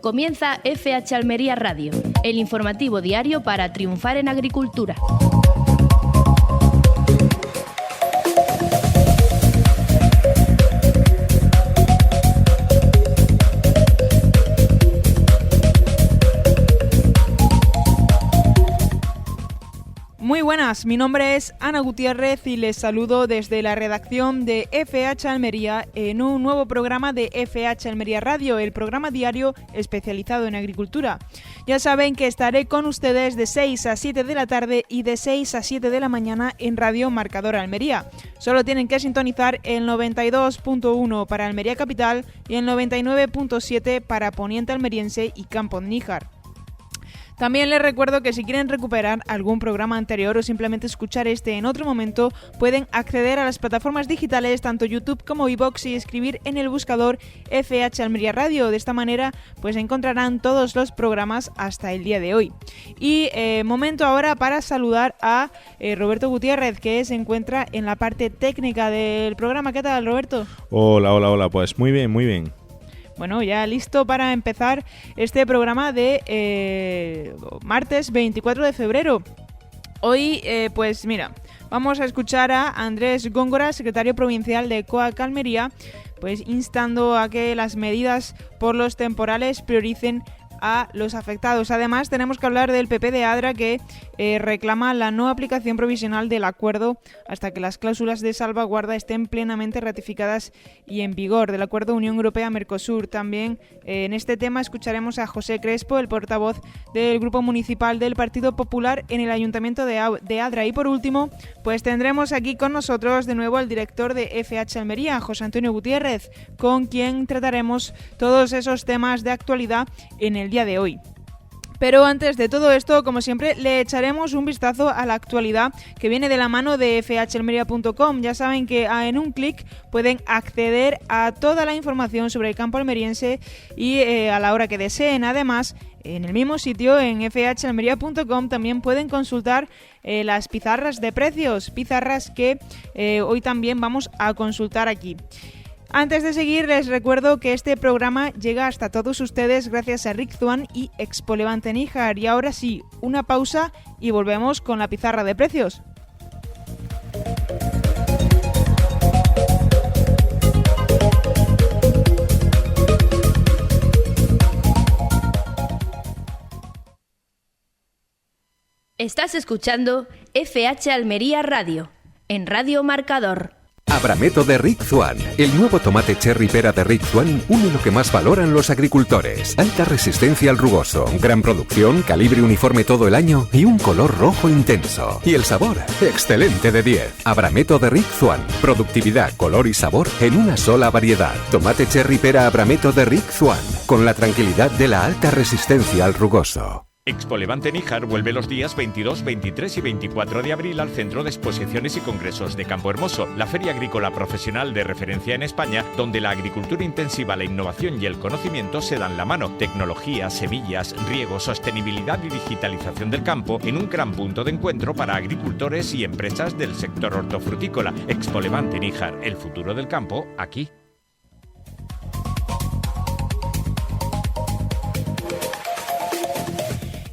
Comienza FH Almería Radio, el informativo diario para triunfar en agricultura. Muy buenas, mi nombre es Ana Gutiérrez y les saludo desde la redacción de FH Almería en un nuevo programa de FH Almería Radio, el programa diario especializado en agricultura. Ya saben que estaré con ustedes de 6 a 7 de la tarde y de 6 a 7 de la mañana en Radio Marcador Almería. Solo tienen que sintonizar el 92.1 para Almería Capital y el 99.7 para Poniente Almeriense y Campo de Níjar. También les recuerdo que si quieren recuperar algún programa anterior o simplemente escuchar este en otro momento, pueden acceder a las plataformas digitales, tanto YouTube como iVoox, y escribir en el buscador FH Almería Radio. De esta manera, pues encontrarán todos los programas hasta el día de hoy. Y momento ahora para saludar a Roberto Gutiérrez, que se encuentra en la parte técnica del programa. ¿Qué tal, Roberto? Hola, pues muy bien. Bueno, ya listo para empezar este programa de martes 24 de febrero. Hoy, pues mira, vamos a escuchar a Andrés Góngora, secretario provincial de COAC Almería, pues instando a que las medidas por los temporales prioricen a los afectados. Además, tenemos que hablar del PP de Adra, que reclama la no aplicación provisional del acuerdo hasta que las cláusulas de salvaguarda estén plenamente ratificadas y en vigor, del acuerdo Unión Europea-Mercosur. También en este tema escucharemos a José Crespo, el portavoz del Grupo Municipal del Partido Popular en el Ayuntamiento de Adra. Y por último, pues tendremos aquí con nosotros de nuevo al director de FH Almería, José Antonio Gutiérrez, con quien trataremos todos esos temas de actualidad en el día de hoy. Pero antes de todo esto, como siempre, le echaremos un vistazo a la actualidad que viene de la mano de fhalmería.com. Ya saben que en un clic pueden acceder a toda la información sobre el campo almeriense y a la hora que deseen. Además, en el mismo sitio, en fhalmería.com, también pueden consultar las pizarras de precios, pizarras que hoy también vamos a consultar aquí. Antes de seguir, les recuerdo que este programa llega hasta todos ustedes gracias a Rick Zuan y Expo Levante Níjar. Y ahora sí, una pausa y volvemos con la pizarra de precios. Estás escuchando FH Almería Radio, en Radio Marcador. Abrameto de Rick Zuan. El nuevo tomate cherry pera de Rick Zuan une lo que más valoran los agricultores: alta resistencia al rugoso, gran producción, calibre uniforme todo el año y un color rojo intenso. Y el sabor, excelente de 10. Abrameto de Rick Zuan. Productividad, color y sabor en una sola variedad. Tomate cherry pera Abrameto de Rick Zuan, con la tranquilidad de la alta resistencia al rugoso. Expo Levante Níjar vuelve los días 22, 23 y 24 de abril al Centro de Exposiciones y Congresos de Campo Hermoso, la feria agrícola profesional de referencia en España, donde la agricultura intensiva, la innovación y el conocimiento se dan la mano. Tecnología, semillas, riego, sostenibilidad y digitalización del campo en un gran punto de encuentro para agricultores y empresas del sector hortofrutícola. Expo Levante Níjar, el futuro del campo aquí.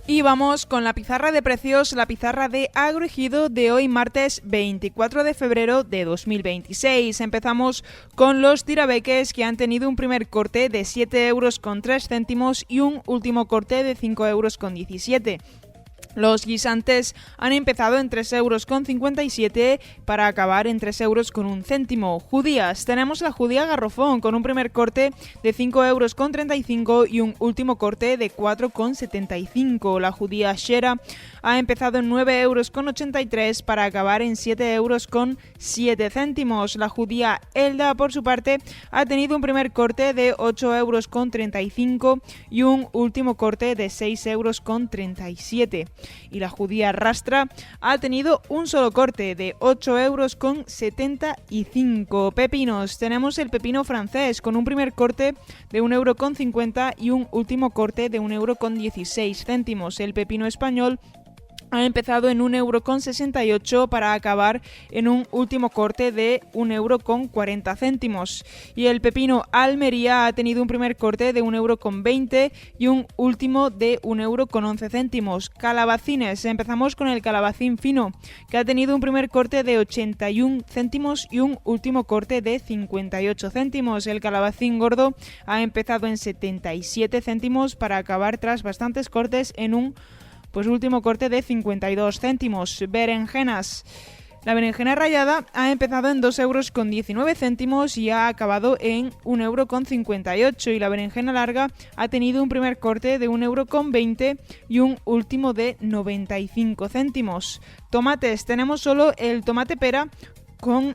Y vamos con la pizarra de precios, la pizarra de Agroejido de hoy martes 24 de febrero de 2026. Empezamos con los tirabeques, que han tenido un primer corte de 7,03 € y un último corte de 5,17 €. Los guisantes han empezado en 3,57 € para acabar en 3,01 €. Judías. Tenemos la judía garrofón con un primer corte de 5,35 € y un último corte de 4,75 €. La judía shera ha empezado en 9,83 € para acabar en 7,07 €. La judía Elda, por su parte, ha tenido un primer corte de 8,35 € y un último corte de 6,37 €. Y la judía rastra ha tenido un solo corte de 8,75 €. Pepinos. Tenemos el pepino francés con un primer corte de 1,50 € y un último corte de 1,16 €. El pepino español ha empezado en 1,68 € para acabar en un último corte de 1,40 €. Y el pepino Almería ha tenido un primer corte de 1,20 € y un último de 1,11 €. Calabacines, empezamos con el calabacín fino, que ha tenido un primer corte de 81 céntimos y un último corte de 58 céntimos. El calabacín gordo ha empezado en 77 céntimos para acabar tras bastantes cortes en un último corte de 52 céntimos. Berenjenas. La berenjena rallada ha empezado en 2,19 € y ha acabado en 1,58 € y la berenjena larga ha tenido un primer corte de 1,20 € y un último de 95 céntimos. Tomates. Tenemos solo el tomate pera con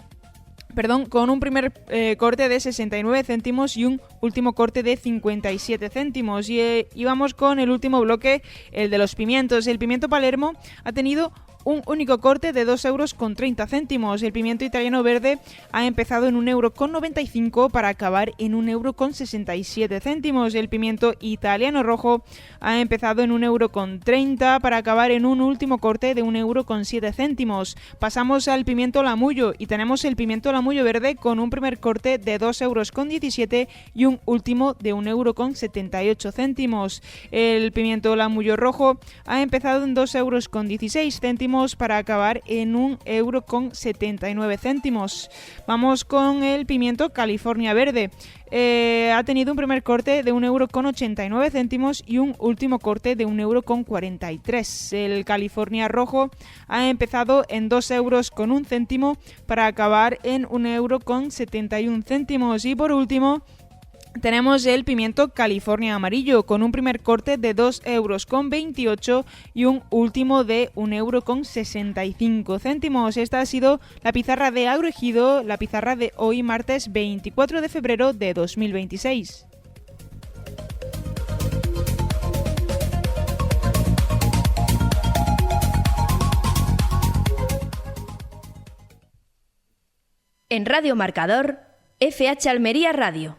un primer corte de 69 céntimos y un último corte de 57 céntimos. Y vamos con el último bloque, el de los pimientos. El pimiento Palermo ha tenido un único corte de 2,30 €. El pimiento italiano verde ha empezado en 1,95 € para acabar en 1,67 €. El pimiento italiano rojo ha empezado en 1,30 € para acabar en un último corte de 1,07 €. Pasamos al pimiento Lamullo y tenemos el pimiento Lamullo verde con un primer corte de 2,17 € y un último de 1,78 €. El pimiento Lamullo rojo ha empezado en 2,16 € para acabar en 1,79 €. Vamos con el pimiento California verde. Ha tenido un primer corte de 1,89 € y un último corte de 1,43 €. El California rojo ha empezado en 2,01 € para acabar en 1,71 €. Y por último, tenemos el pimiento California amarillo con un primer corte de 2,28 € y un último de 1,65 €. Esta ha sido la pizarra de Agroejido, la pizarra de hoy martes 24 de febrero de 2026. En Radio Marcador, FH Almería Radio.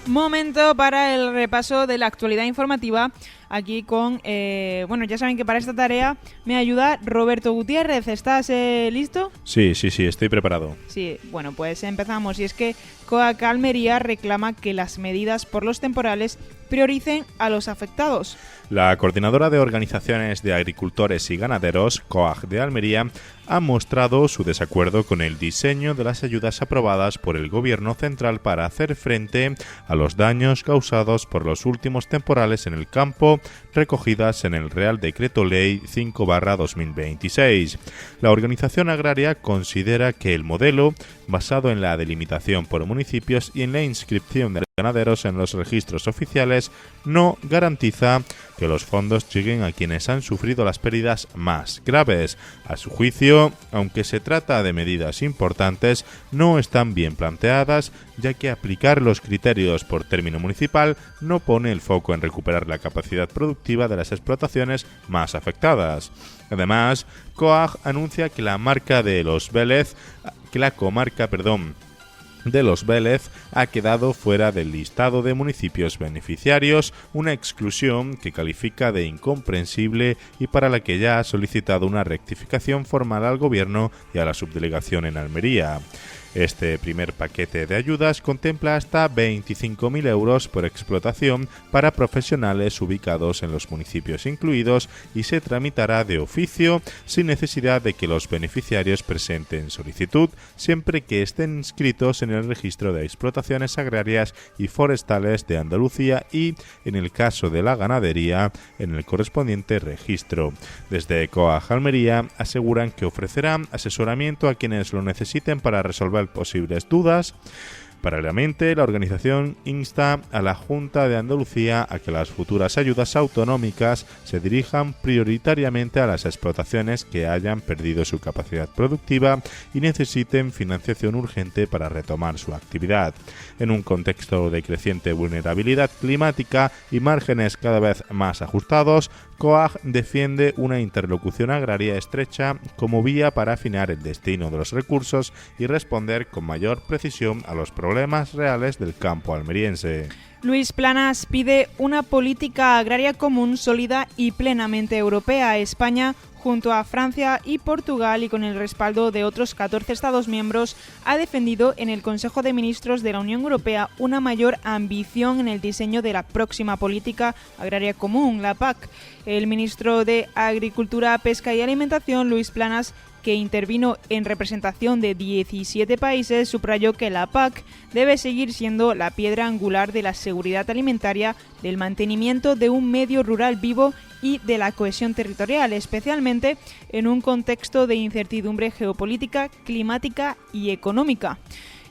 Momento para el repaso de la actualidad informativa aquí con... ya saben que para esta tarea me ayuda Roberto Gutiérrez. ¿Estás listo? Sí, estoy preparado. Sí, bueno, pues empezamos. Y es que COAG Almería reclama que las medidas por los temporales prioricen a los afectados. La Coordinadora de Organizaciones de Agricultores y Ganaderos, COAG de Almería, ha mostrado su desacuerdo con el diseño de las ayudas aprobadas por el Gobierno central para hacer frente a los daños causados por los últimos temporales en el campo, recogidas en el Real Decreto Ley 5/2026. La organización agraria considera que el modelo, basado en la delimitación por municipios y en la inscripción de ganaderos en los registros oficiales, no garantiza que los fondos lleguen a quienes han sufrido las pérdidas más graves. A su juicio, aunque se trata de medidas importantes, no están bien planteadas, ya que aplicar los criterios por término municipal no pone el foco en recuperar la capacidad productiva de las explotaciones más afectadas. Además, COAG anuncia que la comarca de Los Vélez ha quedado fuera del listado de municipios beneficiarios, una exclusión que califica de incomprensible y para la que ya ha solicitado una rectificación formal al Gobierno y a la subdelegación en Almería. Este primer paquete de ayudas contempla hasta 25.000 euros por explotación para profesionales ubicados en los municipios incluidos y se tramitará de oficio sin necesidad de que los beneficiarios presenten solicitud, siempre que estén inscritos en el registro de explotaciones agrarias y forestales de Andalucía y, en el caso de la ganadería, en el correspondiente registro. Desde COAG Almería aseguran que ofrecerán asesoramiento a quienes lo necesiten para resolver posibles dudas. Paralelamente, la organización insta a la Junta de Andalucía a que las futuras ayudas autonómicas se dirijan prioritariamente a las explotaciones que hayan perdido su capacidad productiva y necesiten financiación urgente para retomar su actividad. En un contexto de creciente vulnerabilidad climática y márgenes cada vez más ajustados, COAG defiende una interlocución agraria estrecha como vía para afinar el destino de los recursos y responder con mayor precisión a los problemas reales del campo almeriense. Luis Planas pide una política agraria común, sólida y plenamente europea. España, junto a Francia y Portugal y con el respaldo de otros 14 Estados miembros, ha defendido en el Consejo de Ministros de la Unión Europea una mayor ambición en el diseño de la próxima política agraria común, la PAC. El ministro de Agricultura, Pesca y Alimentación, Luis Planas, que intervino en representación de 17 países, subrayó que la PAC debe seguir siendo la piedra angular de la seguridad alimentaria, del mantenimiento de un medio rural vivo y de la cohesión territorial, especialmente en un contexto de incertidumbre geopolítica, climática y económica.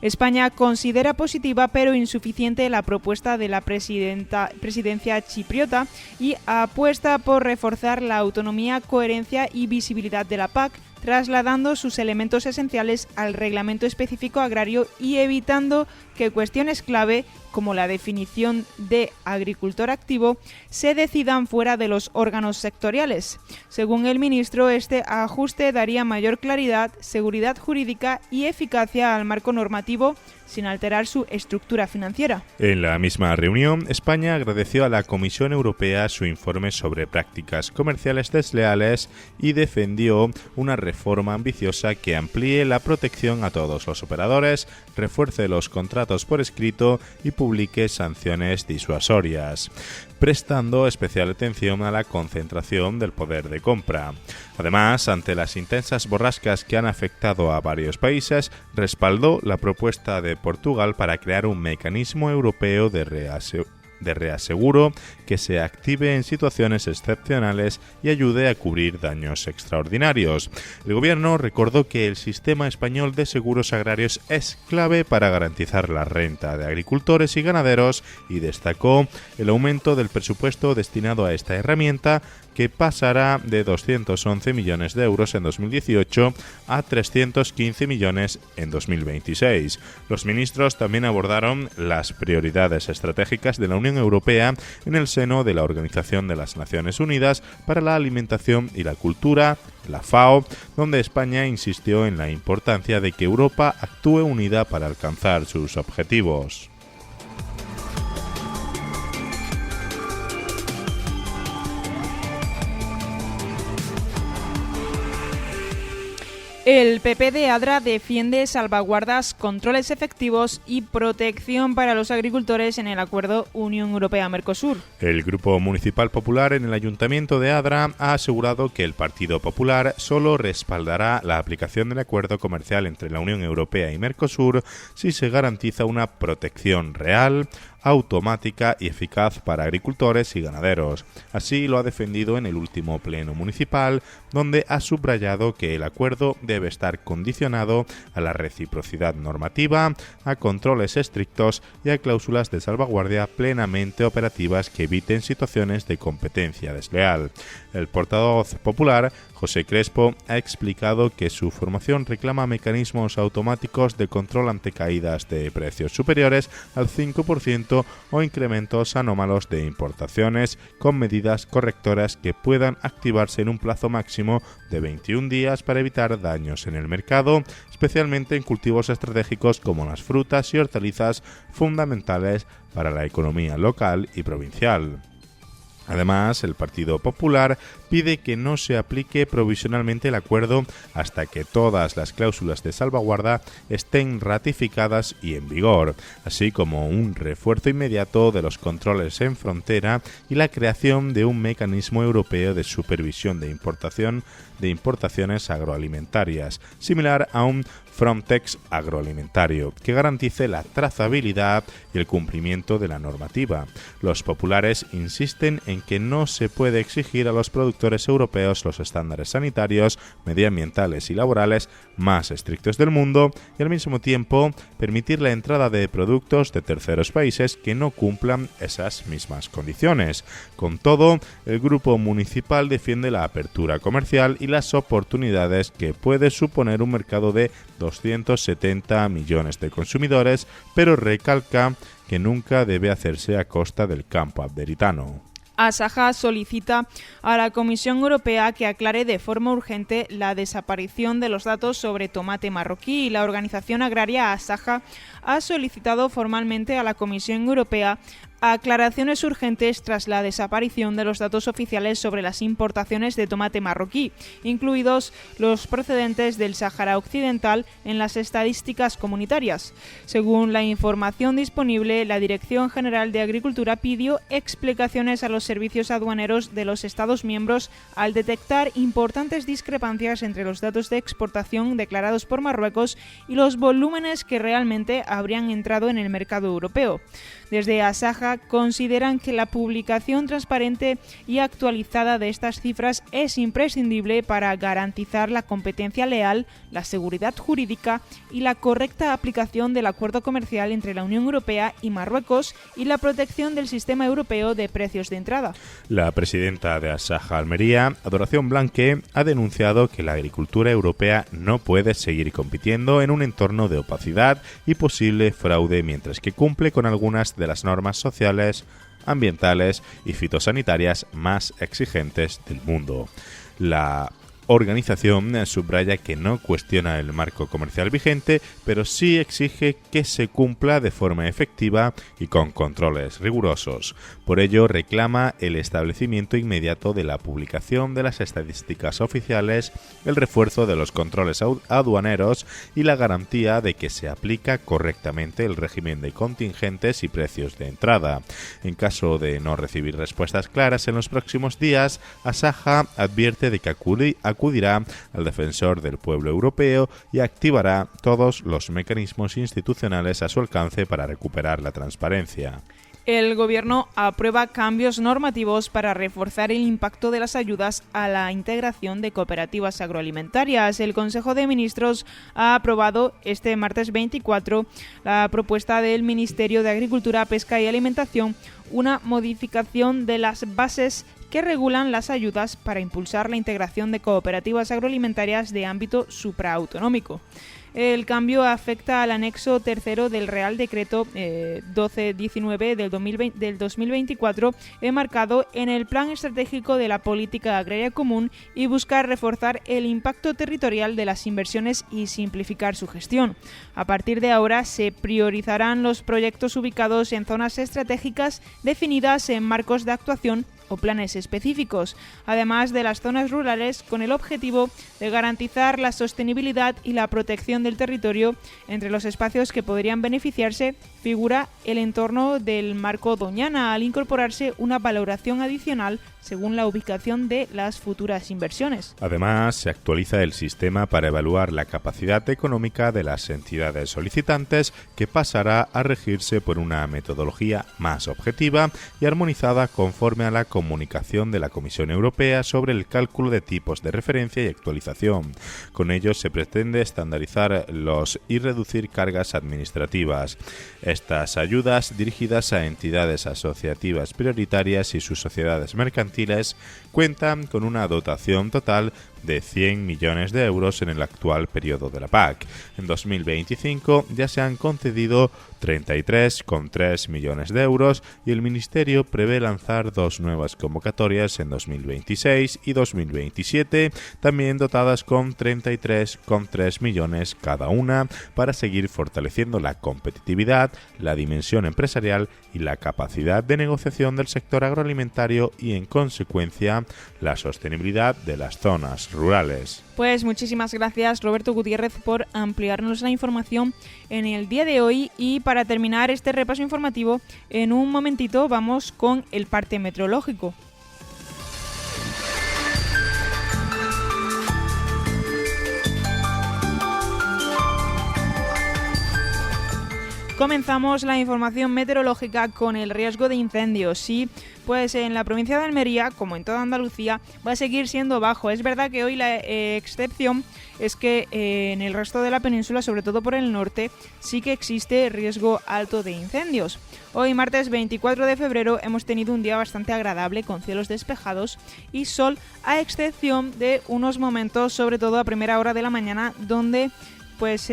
España considera positiva pero insuficiente la propuesta de la presidencia chipriota y apuesta por reforzar la autonomía, coherencia y visibilidad de la PAC, trasladando sus elementos esenciales al reglamento específico agrario y evitando que cuestiones clave como la definición de agricultor activo se decidan fuera de los órganos sectoriales. Según el ministro, este ajuste daría mayor claridad, seguridad jurídica y eficacia al marco normativo sin alterar su estructura financiera. En la misma reunión, España agradeció a la Comisión Europea su informe sobre prácticas comerciales desleales y defendió una reforma ambiciosa que amplíe la protección a todos los operadores, refuerce los contratos por escrito y publique sanciones disuasorias, prestando especial atención a la concentración del poder de compra. Además, ante las intensas borrascas que han afectado a varios países, respaldó la propuesta de Portugal para crear un mecanismo europeo de reaseguro que se active en situaciones excepcionales y ayude a cubrir daños extraordinarios. El gobierno recordó que el sistema español de seguros agrarios es clave para garantizar la renta de agricultores y ganaderos y destacó el aumento del presupuesto destinado a esta herramienta, que pasará de 211 millones de euros en 2018 a 315 millones en 2026. Los ministros también abordaron las prioridades estratégicas de la Unión Europea en el seno de la Organización de las Naciones Unidas para la Alimentación y la Cultura, la FAO, donde España insistió en la importancia de que Europa actúe unida para alcanzar sus objetivos. El PP de Adra defiende salvaguardas, controles efectivos y protección para los agricultores en el acuerdo Unión Europea-Mercosur. El Grupo Municipal Popular en el Ayuntamiento de Adra ha asegurado que el Partido Popular solo respaldará la aplicación del acuerdo comercial entre la Unión Europea y Mercosur si se garantiza una protección real, automática y eficaz para agricultores y ganaderos. Así lo ha defendido en el último pleno municipal, donde ha subrayado que el acuerdo debe estar condicionado a la reciprocidad normativa, a controles estrictos y a cláusulas de salvaguardia plenamente operativas que eviten situaciones de competencia desleal. El portavoz popular, José Crespo, ha explicado que su formación reclama mecanismos automáticos de control ante caídas de precios superiores al 5% o incrementos anómalos de importaciones con medidas correctoras que puedan activarse en un plazo máximo de 21 días para evitar daños en el mercado, especialmente en cultivos estratégicos como las frutas y hortalizas fundamentales para la economía local y provincial. Además, el Partido Popular pide que no se aplique provisionalmente el acuerdo hasta que todas las cláusulas de salvaguarda estén ratificadas y en vigor, así como un refuerzo inmediato de los controles en frontera y la creación de un mecanismo europeo de supervisión de importaciones agroalimentarias, similar a un Frontex agroalimentario, que garantice la trazabilidad y el cumplimiento de la normativa. Los populares insisten en que no se puede exigir a los productores europeos los estándares sanitarios, medioambientales y laborales más estrictos del mundo y al mismo tiempo permitir la entrada de productos de terceros países que no cumplan esas mismas condiciones. Con todo, el Grupo Municipal defiende la apertura comercial y las oportunidades que puede suponer un mercado de 270 millones de consumidores, pero recalca que nunca debe hacerse a costa del campo abderitano. Asaja solicita a la Comisión Europea que aclare de forma urgente la desaparición de los datos sobre tomate marroquí. La organización agraria Asaja ha solicitado formalmente a la Comisión Europea aclaraciones urgentes tras la desaparición de los datos oficiales sobre las importaciones de tomate marroquí, incluidos los procedentes del Sáhara Occidental en las estadísticas comunitarias. Según la información disponible, la Dirección General de Agricultura pidió explicaciones a los servicios aduaneros de los Estados miembros al detectar importantes discrepancias entre los datos de exportación declarados por Marruecos y los volúmenes que realmente habrían entrado en el mercado europeo. Desde Asaja consideran que la publicación transparente y actualizada de estas cifras es imprescindible para garantizar la competencia leal, la seguridad jurídica y la correcta aplicación del acuerdo comercial entre la Unión Europea y Marruecos y la protección del sistema europeo de precios de entrada. La presidenta de Asaja Almería, Adoración Blanque, ha denunciado que la agricultura europea no puede seguir compitiendo en un entorno de opacidad y posible fraude mientras que cumple con algunas de las normas sociales, ambientales y fitosanitarias más exigentes del mundo. La organización subraya que no cuestiona el marco comercial vigente, pero sí exige que se cumpla de forma efectiva y con controles rigurosos. Por ello, reclama el establecimiento inmediato de la publicación de las estadísticas oficiales, el refuerzo de los controles aduaneros y la garantía de que se aplica correctamente el régimen de contingentes y precios de entrada. En caso de no recibir respuestas claras en los próximos días, Asaja advierte de que acudirá al defensor del pueblo europeo y activará todos los mecanismos institucionales a su alcance para recuperar la transparencia. El Gobierno aprueba cambios normativos para reforzar el impacto de las ayudas a la integración de cooperativas agroalimentarias. El Consejo de Ministros ha aprobado este martes 24 la propuesta del Ministerio de Agricultura, Pesca y Alimentación, una modificación de las bases que regulan las ayudas para impulsar la integración de cooperativas agroalimentarias de ámbito supraautonómico. El cambio afecta al anexo tercero del Real Decreto 1219 del 2024, enmarcado en el Plan Estratégico de la Política Agraria Común y busca reforzar el impacto territorial de las inversiones y simplificar su gestión. A partir de ahora se priorizarán los proyectos ubicados en zonas estratégicas definidas en marcos de actuación o planes específicos, además de las zonas rurales, con el objetivo de garantizar la sostenibilidad y la protección del territorio. Entre los espacios que podrían beneficiarse figura el entorno del marco Doñana, al incorporarse una valoración adicional según la ubicación de las futuras inversiones. Además, se actualiza el sistema para evaluar la capacidad económica de las entidades solicitantes, que pasará a regirse por una metodología más objetiva y armonizada conforme a la comunicación de la Comisión Europea sobre el cálculo de tipos de referencia y actualización. Con ello se pretende estandarizar y reducir cargas administrativas. Estas ayudas, dirigidas a entidades asociativas prioritarias y sus sociedades mercantiles, cuentan con una dotación total de 100 millones de euros en el actual periodo de la PAC. En 2025 ya se han concedido 33,3 millones de euros y el Ministerio prevé lanzar 2 nuevas convocatorias en 2026 y 2027, también dotadas con 33,3 millones cada una, para seguir fortaleciendo la competitividad, la dimensión empresarial y la capacidad de negociación del sector agroalimentario y, en consecuencia, la sostenibilidad de las zonas rurales. Pues muchísimas gracias, Roberto Gutiérrez, por ampliarnos la información en el día de hoy. Y para terminar este repaso informativo, en un momentito vamos con el parte meteorológico. Comenzamos la información meteorológica con el riesgo de incendios. Sí, pues en la provincia de Almería, como en toda Andalucía, va a seguir siendo bajo. Es verdad que hoy la excepción es que en el resto de la península, sobre todo por el norte, sí que existe riesgo alto de incendios. Hoy, martes 24 de febrero, hemos tenido un día bastante agradable con cielos despejados y sol, a excepción de unos momentos, sobre todo a primera hora de la mañana, donde pues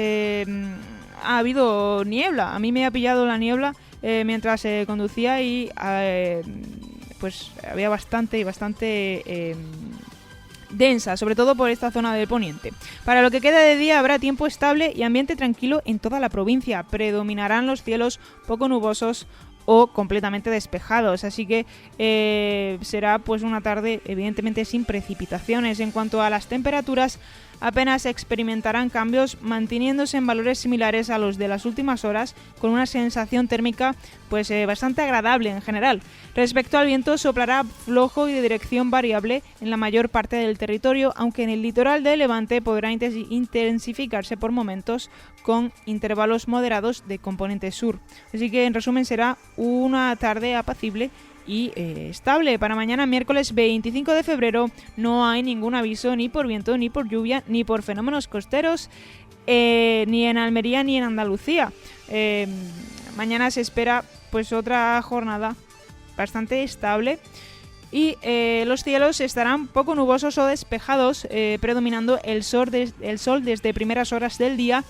ha habido niebla. A mí me ha pillado la niebla mientras conducía y pues había bastante densa, sobre todo por esta zona del poniente. Para lo que queda de día habrá tiempo estable y ambiente tranquilo en toda la provincia. Predominarán los cielos poco nubosos o completamente despejados, así que será pues una tarde evidentemente sin precipitaciones. En cuanto a las temperaturas, apenas experimentarán cambios, manteniéndose en valores similares a los de las últimas horas, con una sensación térmica pues bastante agradable en general. Respecto al viento, soplará flojo y de dirección variable en la mayor parte del territorio, aunque en el litoral de Levante podrá intensificarse por momentos con intervalos moderados de componente sur. Así que en resumen será una tarde apacible y estable. Para mañana, miércoles 25 de febrero, no hay ningún aviso ni por viento, ni por lluvia, ni por fenómenos costeros, ni en Almería ni en Andalucía. Mañana se espera pues otra jornada bastante estable y los cielos estarán poco nubosos o despejados, predominando el sol desde primeras horas del día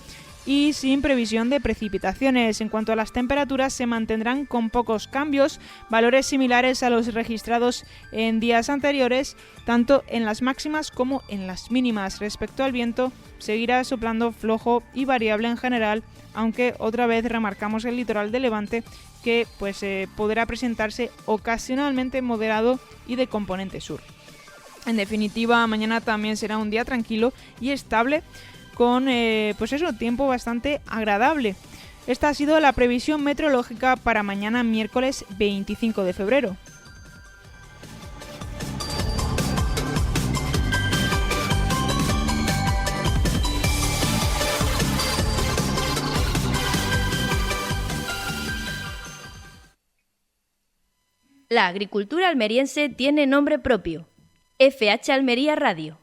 y sin previsión de precipitaciones. En cuanto a las temperaturas, se mantendrán con pocos cambios, valores similares a los registrados en días anteriores, tanto en las máximas como en las mínimas. Respecto al viento, seguirá soplando flojo y variable en general, aunque otra vez remarcamos el litoral de Levante, que pues podrá presentarse ocasionalmente moderado y de componente sur. En definitiva, mañana también será un día tranquilo y estable, con tiempo bastante agradable. Esta ha sido la previsión meteorológica para mañana miércoles 25 de febrero. La agricultura almeriense tiene nombre propio. FH Almería Radio.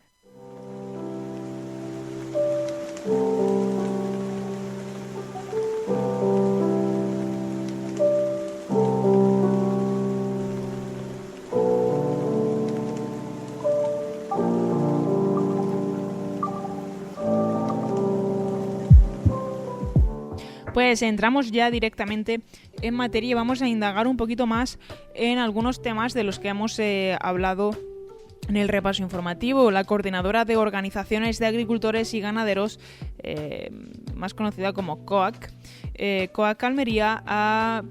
Pues entramos ya directamente en materia y vamos a indagar un poquito más en algunos temas de los que hemos hablado en el repaso informativo. La coordinadora de organizaciones de agricultores y ganaderos, más conocida como COAG, COAG Almería, ha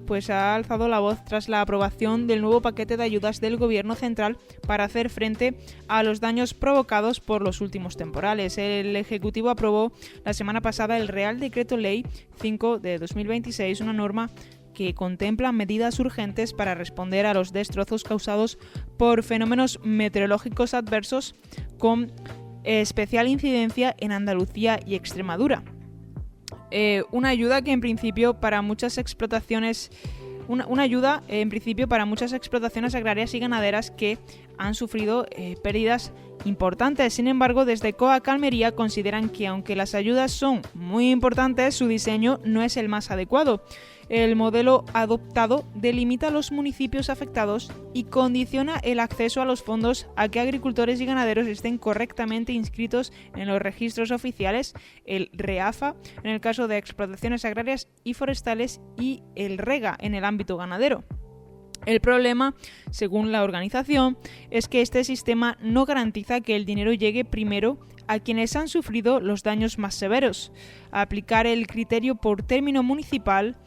alzado la voz tras la aprobación del nuevo paquete de ayudas del Gobierno central para hacer frente a los daños provocados por los últimos temporales. El Ejecutivo aprobó la semana pasada el Real Decreto Ley 5 de 2026, una norma que contempla medidas urgentes para responder a los destrozos causados por fenómenos meteorológicos adversos con especial incidencia en Andalucía y Extremadura. Una ayuda que en principio para muchas explotaciones agrarias y ganaderas que han sufrido pérdidas importantes. Sin embargo, desde COAG Almería consideran que aunque las ayudas son muy importantes, su diseño no es el más adecuado. El modelo adoptado delimita los municipios afectados y condiciona el acceso a los fondos a que agricultores y ganaderos estén correctamente inscritos en los registros oficiales, el REAFA en el caso de explotaciones agrarias y forestales y el REGA en el ámbito ganadero. El problema, según la organización, es que este sistema no garantiza que el dinero llegue primero a quienes han sufrido los daños más severos. Aplicar el criterio por término municipal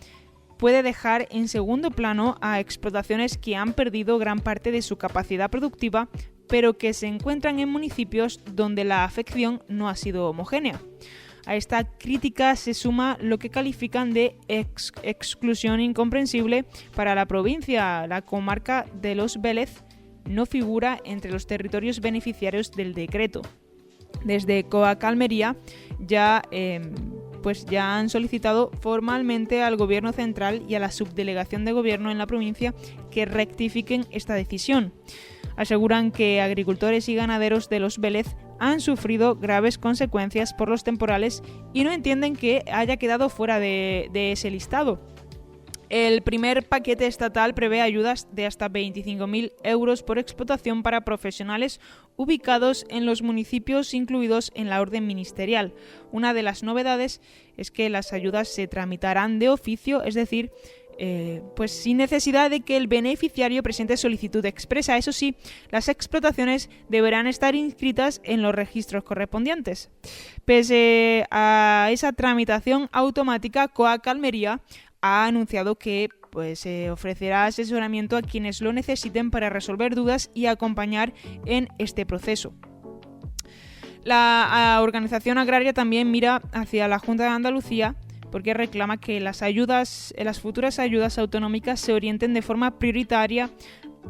puede dejar en segundo plano a explotaciones que han perdido gran parte de su capacidad productiva, pero que se encuentran en municipios donde la afección no ha sido homogénea. A esta crítica se suma lo que califican de exclusión incomprensible para la provincia. La comarca de Los Vélez no figura entre los territorios beneficiarios del decreto. Desde COAG Almería ya han solicitado formalmente al Gobierno central y a la subdelegación de Gobierno en la provincia que rectifiquen esta decisión. Aseguran que agricultores y ganaderos de Los Vélez han sufrido graves consecuencias por los temporales y no entienden que haya quedado fuera de ese listado. El primer paquete estatal prevé ayudas de hasta 25.000 euros por explotación para profesionales ubicados en los municipios incluidos en la orden ministerial. Una de las novedades es que las ayudas se tramitarán de oficio, es decir, pues sin necesidad de que el beneficiario presente solicitud expresa. Eso sí, las explotaciones deberán estar inscritas en los registros correspondientes. Pese a esa tramitación automática, COAC Almería ha anunciado que ofrecerá asesoramiento a quienes lo necesiten para resolver dudas y acompañar en este proceso. La organización agraria también mira hacia la Junta de Andalucía porque reclama que las futuras ayudas autonómicas se orienten de forma prioritaria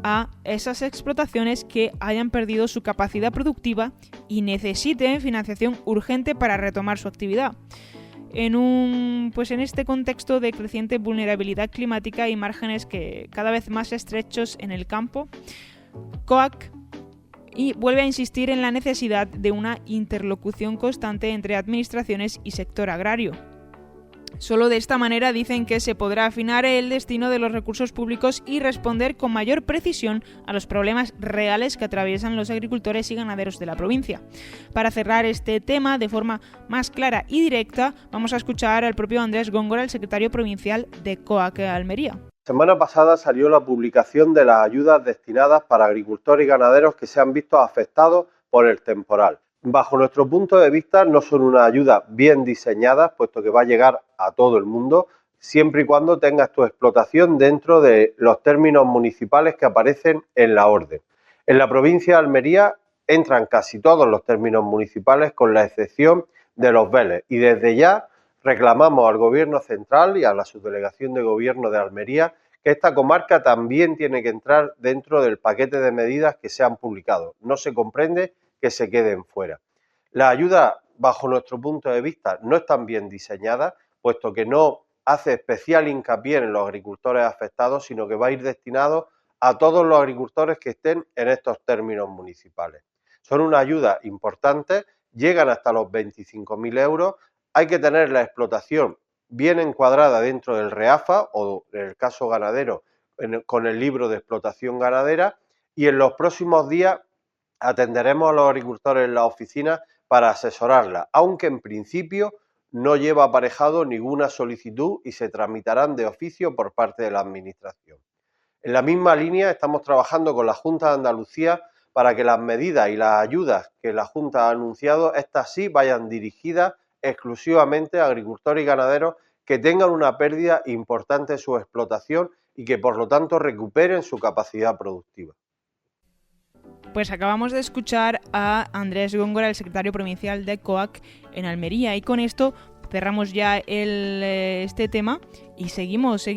a esas explotaciones que hayan perdido su capacidad productiva y necesiten financiación urgente para retomar su actividad. En este contexto de creciente vulnerabilidad climática y márgenes que cada vez más estrechos en el campo, COAC vuelve a insistir en la necesidad de una interlocución constante entre administraciones y sector agrario. Solo de esta manera dicen que se podrá afinar el destino de los recursos públicos y responder con mayor precisión a los problemas reales que atraviesan los agricultores y ganaderos de la provincia. Para cerrar este tema de forma más clara y directa, vamos a escuchar al propio Andrés Góngora, el secretario provincial de COAC Almería. La semana pasada salió la publicación de las ayudas destinadas para agricultores y ganaderos que se han visto afectados por el temporal. Bajo nuestro punto de vista, no son una ayuda bien diseñadas, puesto que va a llegar a todo el mundo, siempre y cuando tengas tu explotación dentro de los términos municipales que aparecen en la orden. En la provincia de Almería entran casi todos los términos municipales, con la excepción de los Vélez, y desde ya reclamamos al Gobierno central y a la Subdelegación de Gobierno de Almería que esta comarca también tiene que entrar dentro del paquete de medidas que se han publicado. No se comprende que se queden fuera. La ayuda, bajo nuestro punto de vista, no están bien diseñadas, puesto que no hace especial hincapié en los agricultores afectados, sino que va a ir destinado a todos los agricultores que estén en estos términos municipales. Son una ayuda importante, llegan hasta los 25.000 euros, hay que tener la explotación bien encuadrada dentro del REAFA o, en el caso ganadero, con el libro de explotación ganadera, y en los próximos días atenderemos a los agricultores en la oficina para asesorarla, aunque en principio no lleva aparejado ninguna solicitud y se tramitarán de oficio por parte de la Administración. En la misma línea estamos trabajando con la Junta de Andalucía para que las medidas y las ayudas que la Junta ha anunciado, estas sí vayan dirigidas exclusivamente a agricultores y ganaderos que tengan una pérdida importante en su explotación y que por lo tanto recuperen su capacidad productiva. Pues acabamos de escuchar a Andrés Góngora, el secretario provincial de COAC en Almería, y con esto cerramos ya este tema y seguimos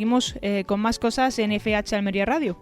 con más cosas en FH Almería Radio.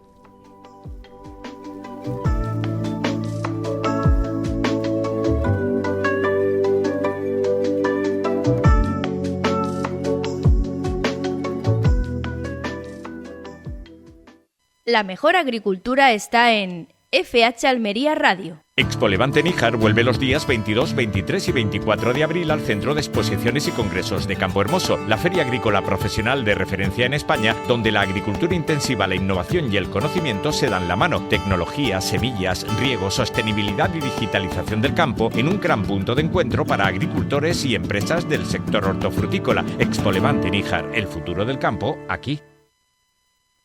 La mejor agricultura está en FH Almería Radio. Expo Levante Níjar vuelve los días 22, 23 y 24 de abril al Centro de Exposiciones y Congresos de Campo Hermoso, la feria agrícola profesional de referencia en España, donde la agricultura intensiva, la innovación y el conocimiento se dan la mano. Tecnología, semillas, riego, sostenibilidad y digitalización del campo en un gran punto de encuentro para agricultores y empresas del sector hortofrutícola. Expo Levante Níjar, el futuro del campo, aquí.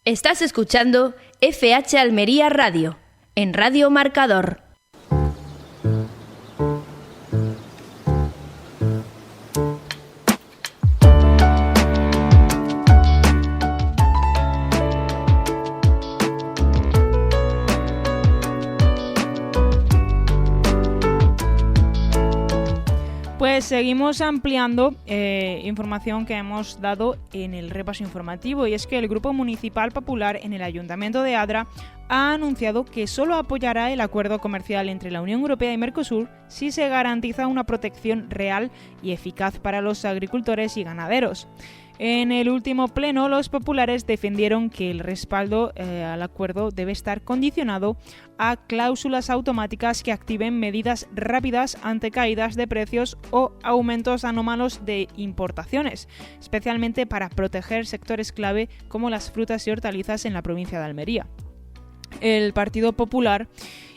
Estás escuchando FH Almería Radio, en Radio Marcador. Pues seguimos ampliando información que hemos dado en el repaso informativo, y es que el Grupo Municipal Popular en el Ayuntamiento de Adra ha anunciado que solo apoyará el acuerdo comercial entre la Unión Europea y Mercosur si se garantiza una protección real y eficaz para los agricultores y ganaderos. En el último pleno, los populares defendieron que el respaldo al acuerdo debe estar condicionado a cláusulas automáticas que activen medidas rápidas ante caídas de precios o aumentos anómalos de importaciones, especialmente para proteger sectores clave como las frutas y hortalizas en la provincia de Almería. el Partido Popular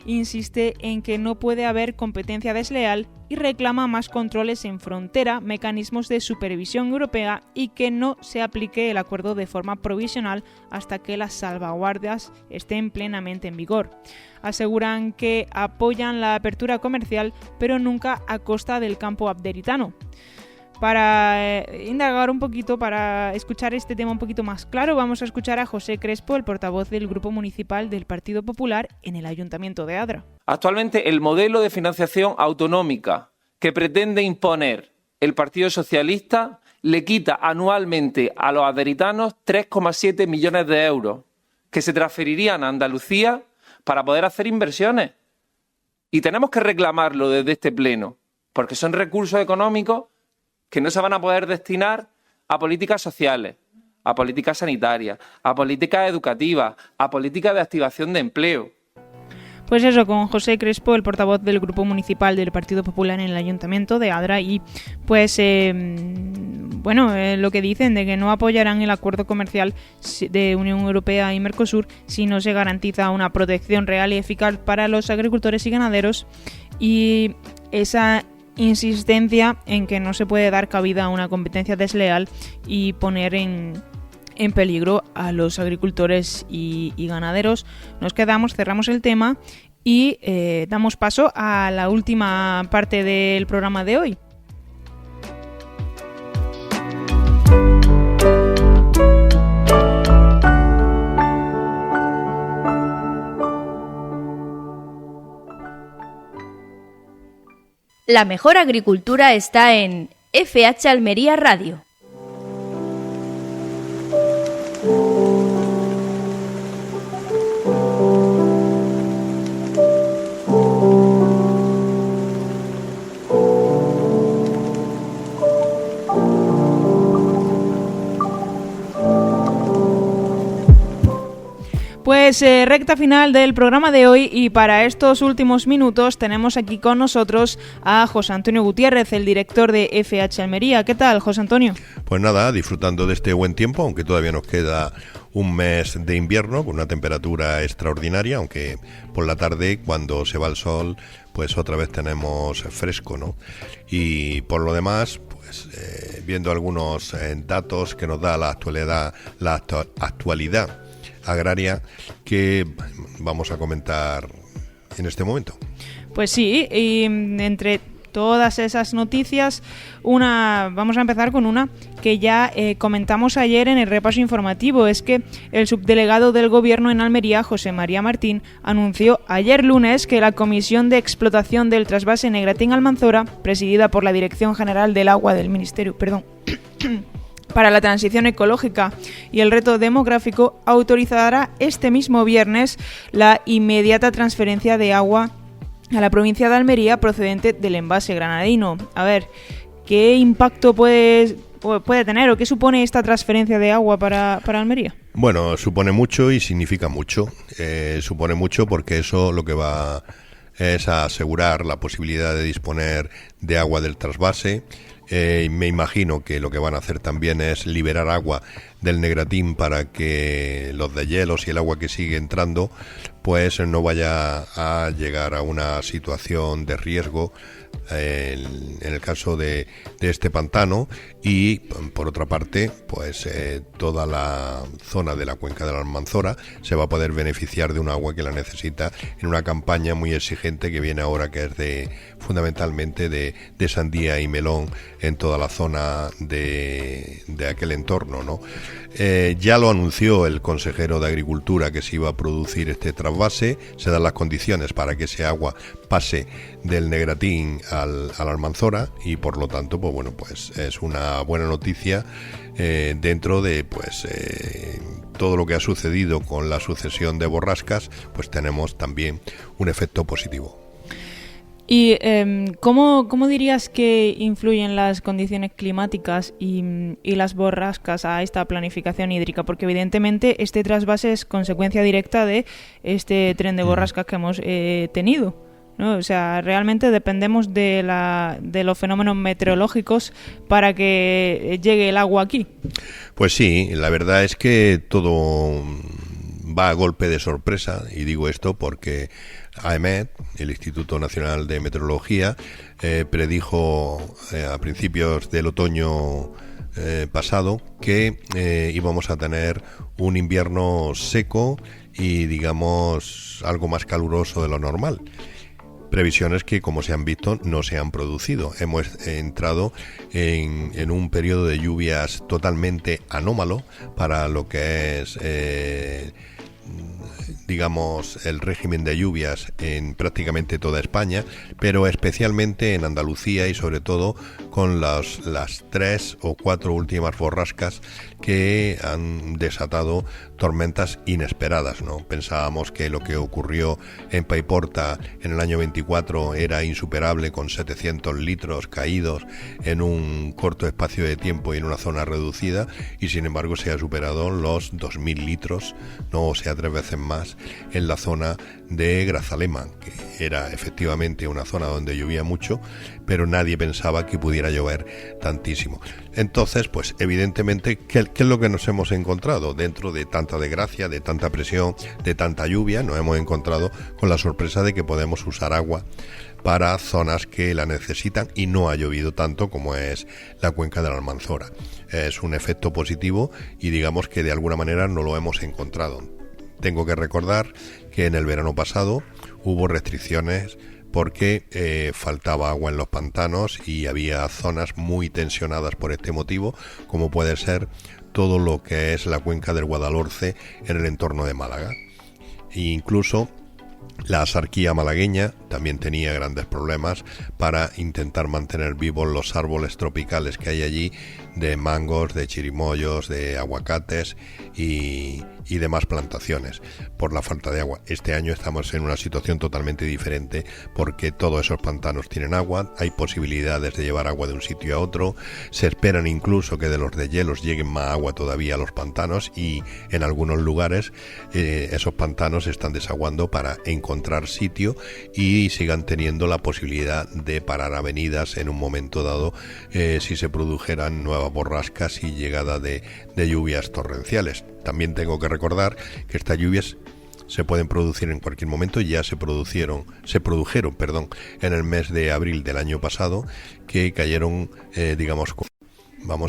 insiste en que no puede haber competencia desleal y reclama más controles en frontera, mecanismos de supervisión europea y que no se aplique el acuerdo de forma provisional hasta que las salvaguardias estén plenamente en vigor. Aseguran que apoyan la apertura comercial, pero nunca a costa del campo abderitano. Para indagar un poquito, para escuchar este tema un poquito más claro, vamos a escuchar a José Crespo, el portavoz del Grupo Municipal del Partido Popular en el Ayuntamiento de Adra. Actualmente, el modelo de financiación autonómica que pretende imponer el Partido Socialista le quita anualmente a los adheritanos 3,7 millones de euros que se transferirían a Andalucía para poder hacer inversiones. Y tenemos que reclamarlo desde este pleno, porque son recursos económicos que no se van a poder destinar a políticas sociales, a políticas sanitarias, a políticas educativas, a políticas de activación de empleo. Pues eso, con José Crespo, el portavoz del Grupo Municipal del Partido Popular en el Ayuntamiento de Adra, y pues lo que dicen de que no apoyarán el acuerdo comercial de Unión Europea y Mercosur si no se garantiza una protección real y eficaz para los agricultores y ganaderos, y esa insistencia en que no se puede dar cabida a una competencia desleal y poner en peligro a los agricultores y ganaderos. Nos quedamos, cerramos el tema y damos paso a la última parte del programa de hoy. La mejor agricultura está en FH Almería Radio. Pues recta final del programa de hoy, y para estos últimos minutos tenemos aquí con nosotros a José Antonio Gutiérrez, el director de FH Almería. ¿Qué tal, José Antonio? Pues nada, disfrutando de este buen tiempo, aunque todavía nos queda un mes de invierno con una temperatura extraordinaria, aunque por la tarde, cuando se va el sol, pues otra vez tenemos fresco, ¿no? Y por lo demás, pues viendo algunos datos que nos da la actualidad agraria que vamos a comentar en este momento. Pues sí, y entre todas esas noticias, vamos a empezar con una que ya comentamos ayer en el repaso informativo. Es que el subdelegado del Gobierno en Almería, José María Martín, anunció ayer lunes que la Comisión de Explotación del Trasvase Negratín-Almanzora, presidida por la Dirección General del Agua del Ministerio, para la Transición Ecológica y el Reto Demográfico, autorizará este mismo viernes la inmediata transferencia de agua a la provincia de Almería procedente del envase granadino. A ver, ¿qué impacto puede tener o qué supone esta transferencia de agua para Almería? Bueno, supone mucho y significa mucho. Supone mucho porque eso lo que va es a asegurar la posibilidad de disponer de agua del trasvase. Me imagino que lo que van a hacer también es liberar agua del Negratín para que los deshielos y el agua que sigue entrando pues no vaya a llegar a una situación de riesgo en el caso de este pantano. Y por otra parte, pues toda la zona de la cuenca de la Almanzora se va a poder beneficiar de un agua que la necesita en una campaña muy exigente que viene ahora, que es fundamentalmente de sandía y melón en toda la zona de aquel entorno, ¿no? Ya lo anunció el consejero de Agricultura que se iba a producir este trasvase. Se dan las condiciones para que ese agua pase del Negratín a la Almanzora, y por lo tanto, pues bueno, pues es una buena noticia dentro de todo lo que ha sucedido con la sucesión de borrascas. Pues tenemos también un efecto positivo. ¿Y cómo dirías que influyen las condiciones climáticas y las borrascas a esta planificación hídrica? Porque evidentemente este trasvase es consecuencia directa de este tren de borrascas que hemos tenido, ¿no? O sea, realmente dependemos de los fenómenos meteorológicos para que llegue el agua aquí. Pues sí, la verdad es que todo va a golpe de sorpresa, y digo esto porque AEMET, el Instituto Nacional de Meteorología, predijo a principios del otoño pasado que íbamos a tener un invierno seco y, digamos, algo más caluroso de lo normal. Previsiones que, como se han visto, no se han producido. Hemos entrado en un periodo de lluvias totalmente anómalo para lo que es, digamos, el régimen de lluvias en prácticamente toda España, pero especialmente en Andalucía y sobre todo con las 3 o 4 últimas borrascas que han desatado tormentas inesperadas, ¿no? Pensábamos que lo que ocurrió en Paiporta en el año 24 era insuperable, con 700 litros caídos en un corto espacio de tiempo y en una zona reducida, y sin embargo se ha superado los 2.000 litros, no, o sea, 3 veces más en la zona de Grazalema, que era efectivamente una zona donde llovía mucho, pero nadie pensaba que pudiera llover tantísimo. Entonces, pues evidentemente, ¿qué es lo que nos hemos encontrado? Dentro de tanta desgracia, de tanta presión, de tanta lluvia, nos hemos encontrado con la sorpresa de que podemos usar agua para zonas que la necesitan, y no ha llovido tanto como es la cuenca de la Almanzora. Es un efecto positivo y digamos que de alguna manera no lo hemos encontrado. Tengo que recordar que en el verano pasado hubo restricciones porque faltaba agua en los pantanos y había zonas muy tensionadas por este motivo, como puede ser todo lo que es la cuenca del Guadalhorce en el entorno de Málaga. E incluso la Axarquía malagueña también tenía grandes problemas para intentar mantener vivos los árboles tropicales que hay allí, de mangos, de chirimoyos, de aguacates y demás plantaciones, por la falta de agua. Este año estamos en una situación totalmente diferente porque todos esos pantanos tienen agua, hay posibilidades de llevar agua de un sitio a otro, se esperan incluso que de los deshielos lleguen más agua todavía a los pantanos, y en algunos lugares esos pantanos están desaguando para encontrar sitio y sigan teniendo la posibilidad de parar avenidas en un momento dado si se produjeran nuevas borrascas y llegada de lluvias torrenciales. También tengo que recordar que estas lluvias se pueden producir en cualquier momento. Ya se produjeron en el mes de abril del año pasado, que cayeron,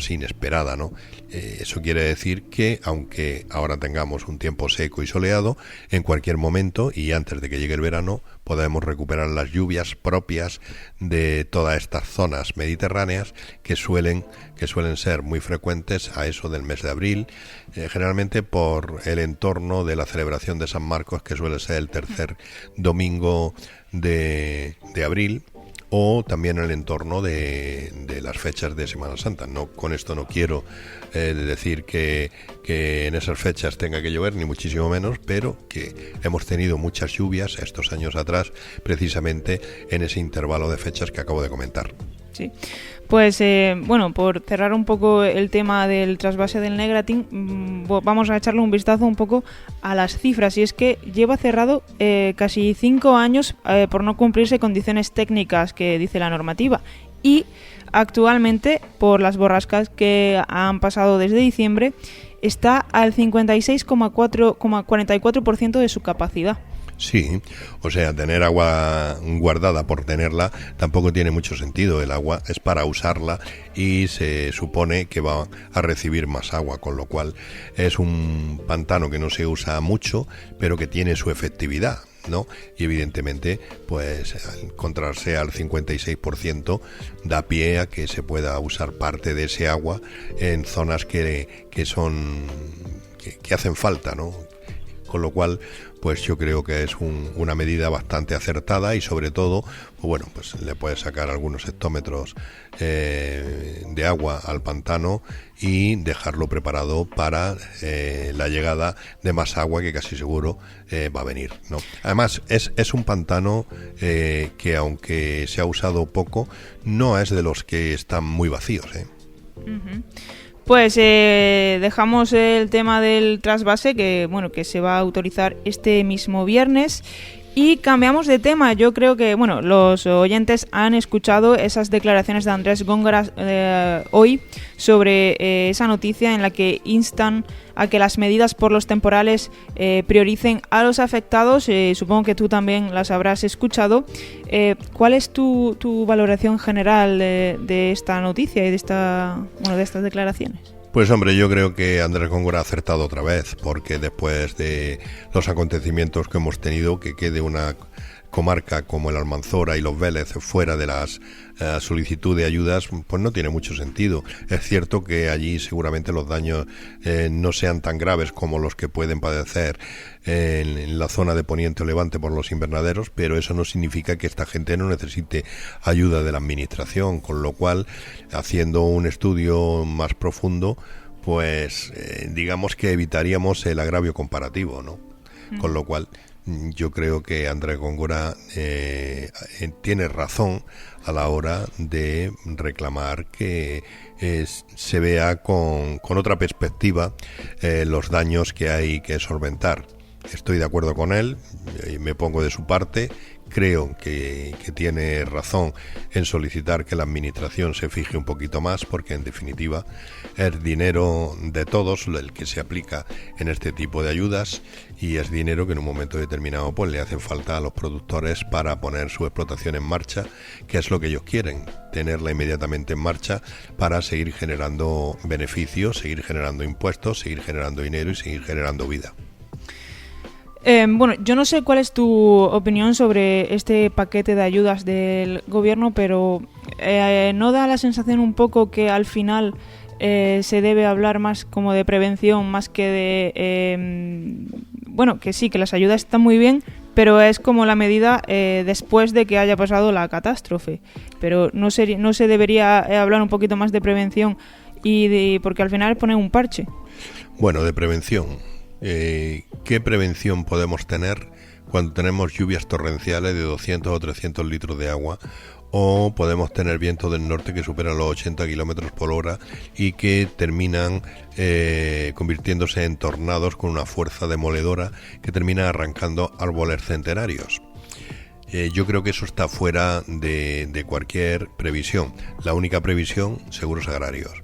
inesperada, ¿no? Eso quiere decir que, aunque ahora tengamos un tiempo seco y soleado, en cualquier momento y antes de que llegue el verano podemos recuperar las lluvias propias de todas estas zonas mediterráneas que suelen ser muy frecuentes a eso del mes de abril, generalmente por el entorno de la celebración de San Marcos, que suele ser el tercer domingo de abril, o también en el entorno de las fechas de Semana Santa. No, con esto no quiero decir que en esas fechas tenga que llover, ni muchísimo menos, pero que hemos tenido muchas lluvias estos años atrás, precisamente en ese intervalo de fechas que acabo de comentar. Sí. Pues por cerrar un poco el tema del trasvase del Negratín, vamos a echarle un vistazo un poco a las cifras. Y es que lleva cerrado casi 5 años por no cumplirse condiciones técnicas que dice la normativa. Y actualmente, por las borrascas que han pasado desde diciembre, está al 56,44% de su capacidad. Sí, o sea, tener agua guardada por tenerla tampoco tiene mucho sentido. El agua es para usarla y se supone que va a recibir más agua, con lo cual es un pantano que no se usa mucho, pero que tiene su efectividad, ¿no? Y evidentemente, pues al encontrarse al 56% da pie a que se pueda usar parte de ese agua en zonas que hacen falta, ¿no? Con lo cual, pues yo creo que es una medida bastante acertada, y sobre todo, pues le puedes sacar algunos hectómetros de agua al pantano y dejarlo preparado para la llegada de más agua, que casi seguro va a venir, ¿no? Además, es un pantano que, aunque se ha usado poco, no es de los que están muy vacíos, ¿eh? Uh-huh. Pues dejamos el tema del trasvase, que se va a autorizar este mismo viernes, Y cambiamos de tema. Yo creo que, bueno, los oyentes han escuchado esas declaraciones de Andrés Góngora hoy sobre esa noticia en la que instan a que las medidas por los temporales prioricen a los afectados. Supongo que tú también las habrás escuchado. ¿Cuál es tu valoración general de esta noticia y de estas declaraciones? Pues hombre, yo creo que Andrés Góngora ha acertado otra vez, porque después de los acontecimientos que hemos tenido, que quede una comarca como el Almanzora y los Vélez fuera de las solicitud de ayudas, pues no tiene mucho sentido. Es cierto que allí seguramente los daños no sean tan graves como los que pueden padecer en la zona de Poniente o Levante por los invernaderos, pero eso no significa que esta gente no necesite ayuda de la administración, con lo cual, haciendo un estudio más profundo, pues digamos que evitaríamos el agravio comparativo, ¿no? Con lo cual yo creo que Andrés Góngora tiene razón a la hora de reclamar que se vea con otra perspectiva los daños que hay que solventar. Estoy de acuerdo con él, me pongo de su parte. Creo que tiene razón en solicitar que la administración se fije un poquito más, porque en definitiva es dinero de todos el que se aplica en este tipo de ayudas, y es dinero que en un momento determinado pues le hace falta a los productores para poner su explotación en marcha, que es lo que ellos quieren, tenerla inmediatamente en marcha para seguir generando beneficios, seguir generando impuestos, seguir generando dinero y seguir generando vida. Bueno, yo no sé cuál es tu opinión sobre este paquete de ayudas del gobierno, pero ¿no da la sensación un poco que al final se debe hablar más como de prevención, más que de... bueno, que sí, que las ayudas están muy bien, pero es como la medida después de que haya pasado la catástrofe. Pero no se debería hablar un poquito más de prevención, porque al final ponen un parche. Bueno, de prevención. ¿Qué prevención podemos tener cuando tenemos lluvias torrenciales de 200 o 300 litros de agua? O podemos tener vientos del norte que superan los 80 kilómetros por hora y que terminan convirtiéndose en tornados con una fuerza demoledora que termina arrancando árboles centenarios. Yo creo que eso está fuera de cualquier previsión. La única previsión, seguros agrarios.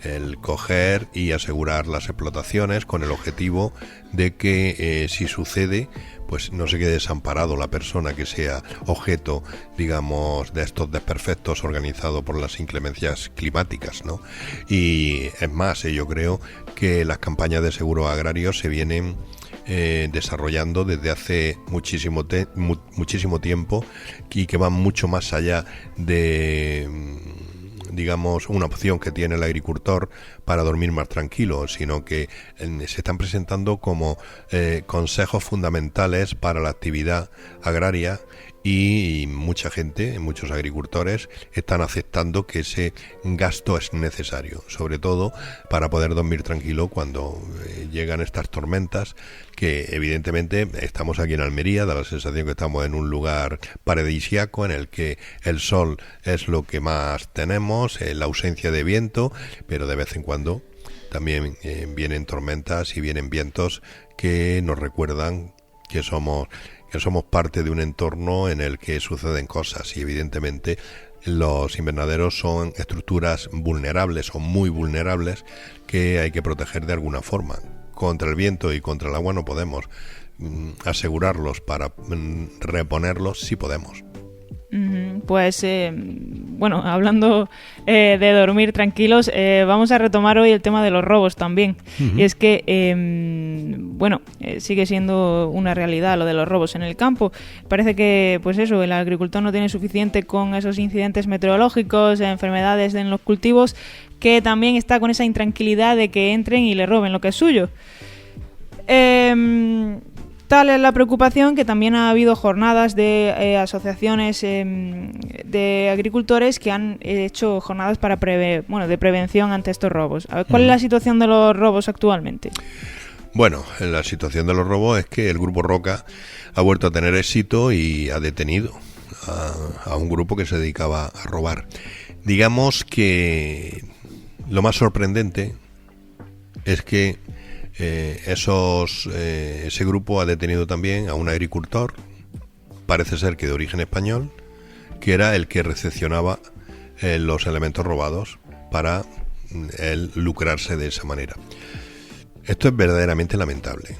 El coger y asegurar las explotaciones con el objetivo de que si sucede, pues no se quede desamparado la persona que sea objeto, digamos, de estos desperfectos organizados por las inclemencias climáticas, ¿no? Y es más, yo creo que las campañas de seguros agrarios se vienen desarrollando desde hace muchísimo tiempo y que van mucho más allá de... digamos, una opción que tiene el agricultor para dormir más tranquilo, sino que se están presentando como consejos fundamentales para la actividad agraria, y mucha gente, muchos agricultores, están aceptando que ese gasto es necesario, sobre todo para poder dormir tranquilo cuando llegan estas tormentas, que evidentemente estamos aquí en Almería, da la sensación que estamos en un lugar paradisíaco en el que el sol es lo que más tenemos, la ausencia de viento, pero de vez en cuando también vienen tormentas y vienen vientos que nos recuerdan que somos parte de un entorno en el que suceden cosas, y evidentemente los invernaderos son estructuras vulnerables o muy vulnerables que hay que proteger de alguna forma. Contra el viento y contra el agua no podemos asegurarlos, para reponerlos sí podemos. Pues, bueno, hablando de dormir tranquilos, vamos a retomar hoy el tema de los robos también. Y es que, bueno, sigue siendo una realidad lo de los robos en el campo. Parece que, pues eso, el agricultor no tiene suficiente con esos incidentes meteorológicos, enfermedades en los cultivos, que también está con esa intranquilidad de que entren y le roben lo que es suyo. Tal es la preocupación que también ha habido jornadas de asociaciones de agricultores que han hecho jornadas para de prevención ante estos robos. A ver, ¿cuál es la situación de los robos actualmente? Bueno, la situación de los robos es que el Grupo Roca ha vuelto a tener éxito y ha detenido a un grupo que se dedicaba a robar. Digamos que lo más sorprendente es que ese grupo ha detenido también a un agricultor parece ser que de origen español, que era el que recepcionaba los elementos robados para él lucrarse de esa manera. Esto es verdaderamente lamentable,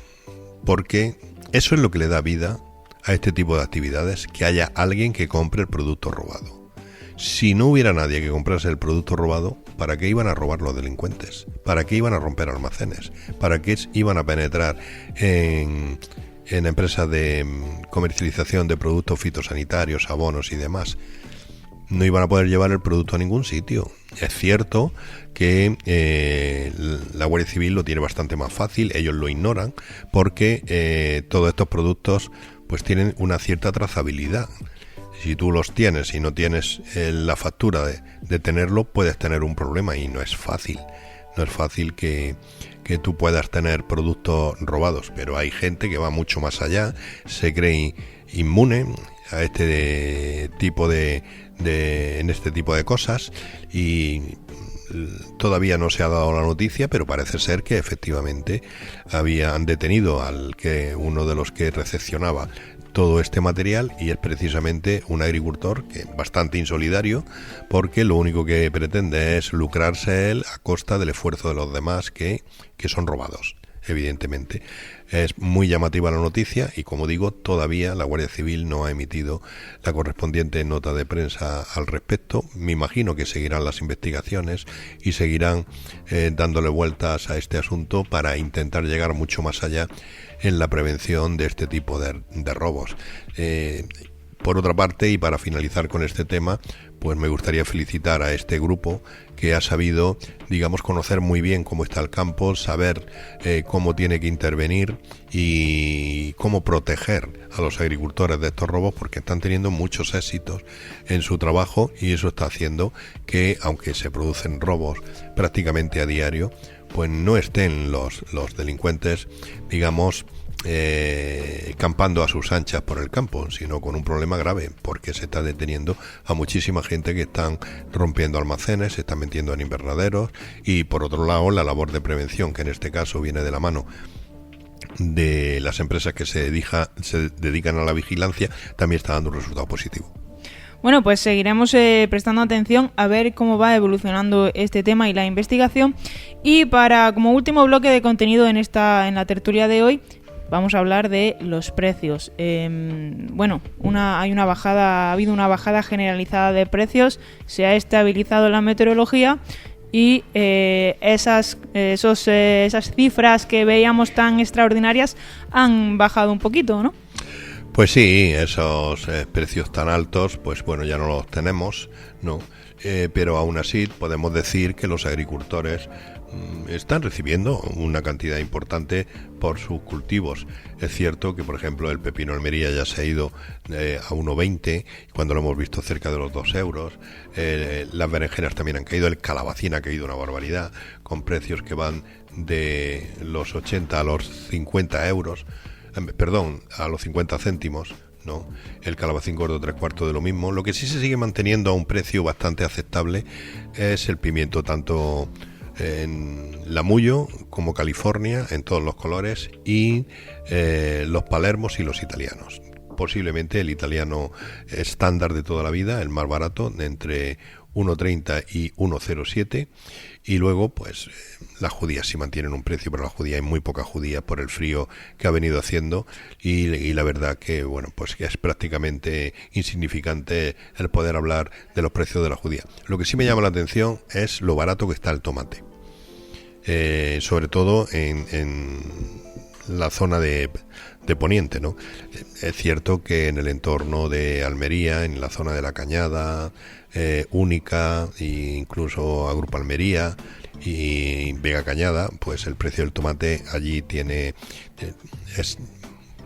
porque eso es lo que le da vida a este tipo de actividades, que haya alguien que compre el producto robado. Si no hubiera nadie que comprase el producto robado, ¿para qué iban a robar los delincuentes? ¿Para qué iban a romper almacenes? ¿Para qué iban a penetrar en empresas de comercialización de productos fitosanitarios, abonos y demás? No iban a poder llevar el producto a ningún sitio. Es cierto que la Guardia Civil lo tiene bastante más fácil, ellos lo ignoran, porque todos estos productos pues tienen una cierta trazabilidad. Si tú los tienes y no tienes la factura de tenerlo, puedes tener un problema, y no es fácil. No es fácil que tú puedas tener productos robados, pero hay gente que va mucho más allá, se cree inmune a este tipo en este tipo de cosas, y todavía no se ha dado la noticia, pero parece ser que efectivamente habían detenido uno de los que recepcionaba todo este material, y es precisamente un agricultor que es bastante insolidario, porque lo único que pretende es lucrarse él a costa del esfuerzo de los demás que son robados. Evidentemente es muy llamativa la noticia, y como digo, todavía la Guardia Civil no ha emitido la correspondiente nota de prensa al respecto. Me imagino que seguirán las investigaciones y seguirán dándole vueltas a este asunto para intentar llegar mucho más allá en la prevención de este tipo de robos. Por otra parte, y para finalizar con este tema, pues me gustaría felicitar a este grupo que ha sabido, digamos, conocer muy bien cómo está el campo, saber cómo tiene que intervenir y cómo proteger a los agricultores de estos robos, porque están teniendo muchos éxitos en su trabajo, y eso está haciendo que, aunque se producen robos prácticamente a diario, pues no estén los delincuentes, digamos, campando a sus anchas por el campo, sino con un problema grave, porque se está deteniendo a muchísima gente que están rompiendo almacenes, se están metiendo en invernaderos, y por otro lado la labor de prevención, que en este caso viene de la mano de las empresas que se dedican a la vigilancia, también está dando un resultado positivo. Bueno, pues seguiremos prestando atención a ver cómo va evolucionando este tema y la investigación. Y como último bloque de contenido en la tertulia de hoy, vamos a hablar de los precios. Ha habido una bajada generalizada de precios, se ha estabilizado la meteorología, y esas cifras que veíamos tan extraordinarias han bajado un poquito, ¿no? Pues sí, esos precios tan altos, pues bueno, ya no los tenemos, ¿no? Pero aún así podemos decir que los agricultores están recibiendo una cantidad importante por sus cultivos. Es cierto que, por ejemplo, el pepino Almería ya se ha ido a 1,20, cuando lo hemos visto cerca de los 2 euros. Las berenjenas también han caído, el calabacín ha caído una barbaridad, con precios que van de los 80 a los 50 euros. A los 50 céntimos, ¿no? El calabacín gordo 3/4 de lo mismo. Lo que sí se sigue manteniendo a un precio bastante aceptable es el pimiento, tanto en Lamullo como California, en todos los colores, y los palermos y los italianos. Posiblemente el italiano estándar de toda la vida, el más barato, entre 1,30 y 1,07, y luego pues las judías sí mantienen un precio, pero la judía, hay muy poca judía por el frío que ha venido haciendo, y la verdad que bueno, pues que es prácticamente insignificante el poder hablar de los precios de la judía. Lo que sí me llama la atención es lo barato que está el tomate, sobre todo en la zona de Poniente, ¿no? Es cierto que en el entorno de Almería, en la zona de la Cañada, Única, e incluso a Grupo Almería y Vega Cañada, pues el precio del tomate allí es